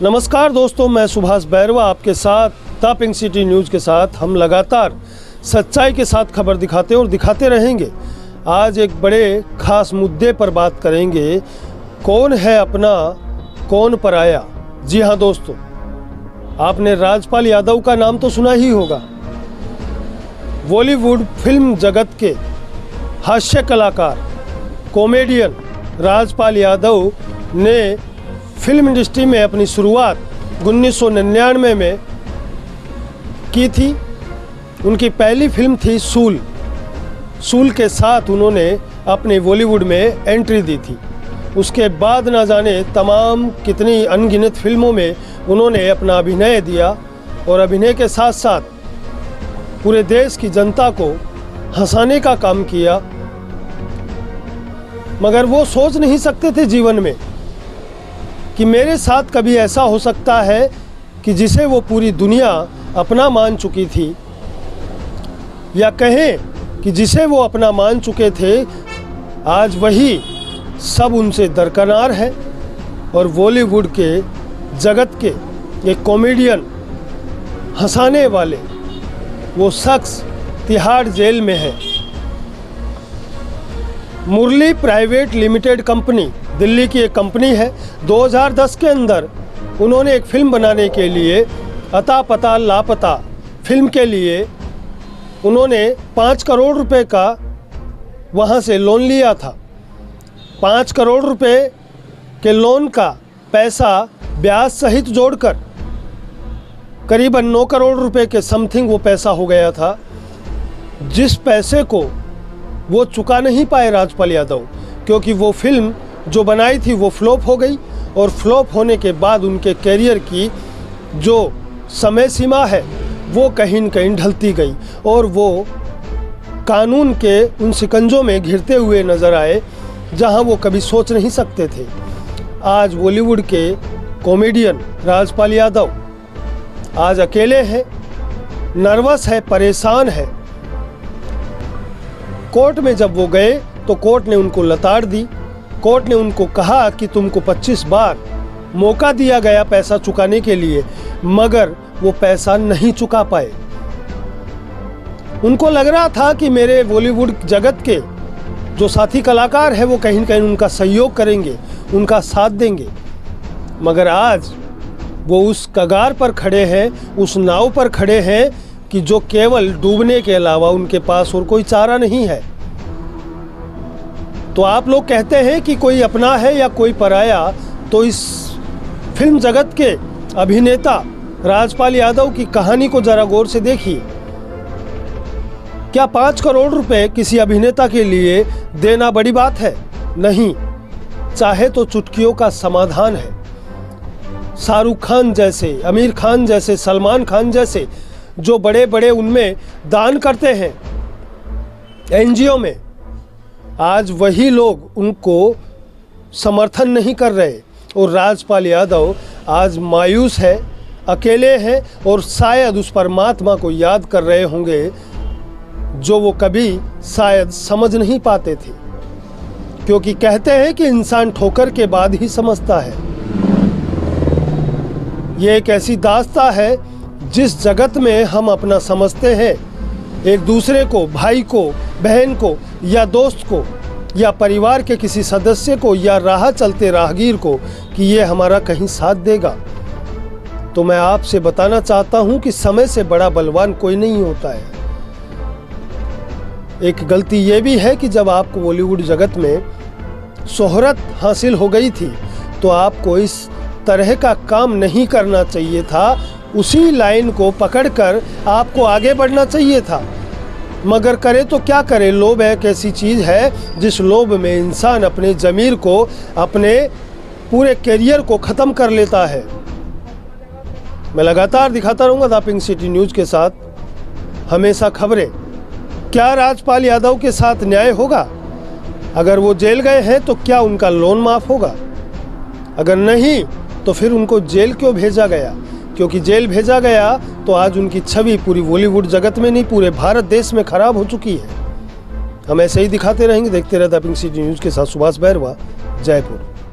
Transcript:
नमस्कार दोस्तों, मैं सुभाष बैरवा आपके साथ द पिंक सिटी न्यूज़ के साथ। हम लगातार सच्चाई के साथ खबर दिखाते और दिखाते रहेंगे। आज एक बड़े खास मुद्दे पर बात करेंगे, कौन है अपना कौन पराया। जी हाँ दोस्तों, आपने राजपाल यादव का नाम तो सुना ही होगा। बॉलीवुड फिल्म जगत के हास्य कलाकार कॉमेडियन राजपाल यादव ने फिल्म इंडस्ट्री में अपनी शुरुआत 1999 में की थी। उनकी पहली फिल्म थी सूल। सूल के साथ उन्होंने अपने बॉलीवुड में एंट्री दी थी। उसके बाद ना जाने तमाम कितनी अनगिनत फिल्मों में उन्होंने अपना अभिनय दिया और अभिनय के साथ साथ पूरे देश की जनता को हंसाने का काम किया। मगर वो सोच नहीं सकते थे जीवन में कि मेरे साथ कभी ऐसा हो सकता है कि जिसे वो पूरी दुनिया अपना मान चुकी थी, या कहें कि जिसे वो अपना मान चुके थे, आज वही सब उनसे दरकिनार है। और बॉलीवुड के जगत के एक कॉमेडियन हंसाने वाले वो शख्स तिहाड़ जेल में है। मुरली प्राइवेट लिमिटेड कंपनी दिल्ली की एक कंपनी है। 2010 के अंदर उन्होंने एक फिल्म बनाने के लिए अता पता लापता फिल्म के लिए उन्होंने 5 करोड़ रुपए का वहाँ से लोन लिया था। 5 करोड़ रुपए के लोन का पैसा ब्याज सहित जोड़कर करीबन 9 करोड़ रुपए के समथिंग वो पैसा हो गया था, जिस पैसे को वो चुका नहीं पाए राजपाल यादव, क्योंकि वो फिल्म जो बनाई थी वो फ्लॉप हो गई। और फ्लॉप होने के बाद उनके कैरियर की जो समय सीमा है वो कहीं न कहीं ढलती गई और वो कानून के उन शिकंजों में घिरते हुए नज़र आए जहां वो कभी सोच नहीं सकते थे। आज बॉलीवुड के कॉमेडियन राजपाल यादव आज अकेले हैं, नर्वस है, परेशान है। कोर्ट में जब वो गए तो कोर्ट ने उनको लताड़ दी। कोर्ट ने उनको कहा कि तुमको 25 बार मौका दिया गया पैसा चुकाने के लिए, मगर वो पैसा नहीं चुका पाए। उनको लग रहा था कि मेरे बॉलीवुड जगत के जो साथी कलाकार हैं वो कहीं न कहीं उनका सहयोग करेंगे, उनका साथ देंगे। मगर आज वो उस कगार पर खड़े हैं, उस नाव पर खड़े हैं कि जो केवल डूबने के अलावा उनके पास और कोई चारा नहीं है। तो आप लोग कहते हैं कि कोई अपना है या कोई पराया, तो इस फिल्म जगत के अभिनेता राजपाल यादव की कहानी को जरा गौर से देखिए। क्या 5 करोड़ रुपए किसी अभिनेता के लिए देना बड़ी बात है? नहीं, चाहे तो चुटकियों का समाधान है। शाहरुख खान जैसे, आमिर खान जैसे, सलमान खान जैसे जो बड़े बड़े उनमें दान करते हैं एनजीओ में, आज वही लोग उनको समर्थन नहीं कर रहे। और राजपाल यादव आज मायूस है, अकेले हैं और शायद उस परमात्मा को याद कर रहे होंगे जो वो कभी शायद समझ नहीं पाते थे, क्योंकि कहते हैं कि इंसान ठोकर के बाद ही समझता है। ये एक ऐसी दास्तां है जिस जगत में हम अपना समझते हैं एक दूसरे को, भाई को, बहन को, या दोस्त को, या परिवार के किसी सदस्य को, या राह चलते राहगीर को, कि ये हमारा कहीं साथ देगा। तो मैं आपसे बताना चाहता हूं कि समय से बड़ा बलवान कोई नहीं होता है। एक गलती ये भी है कि जब आपको बॉलीवुड जगत में शोहरत हासिल हो गई थी तो आपको इस तरह का काम नहीं करना चाहिए था। उसी लाइन को पकड़कर आपको आगे बढ़ना चाहिए था। मगर करे तो क्या करे, लोभ एक ऐसी चीज़ है जिस लोभ में इंसान अपने ज़मीर को, अपने पूरे करियर को ख़त्म कर लेता है। मैं लगातार दिखाता रहूँगा द पिंक सिटी न्यूज़ के साथ हमेशा खबरें। क्या राजपाल यादव के साथ न्याय होगा? अगर वो जेल गए हैं तो क्या उनका लोन माफ़ होगा? अगर नहीं तो फिर उनको जेल क्यों भेजा गया? क्योंकि जेल भेजा गया तो आज उनकी छवि पूरी बॉलीवुड जगत में नहीं, पूरे भारत देश में खराब हो चुकी है। हम ऐसे ही दिखाते रहेंगे। देखते रहे द पिंक सिटी न्यूज़ के साथ सुभाष बैरवा, जयपुर।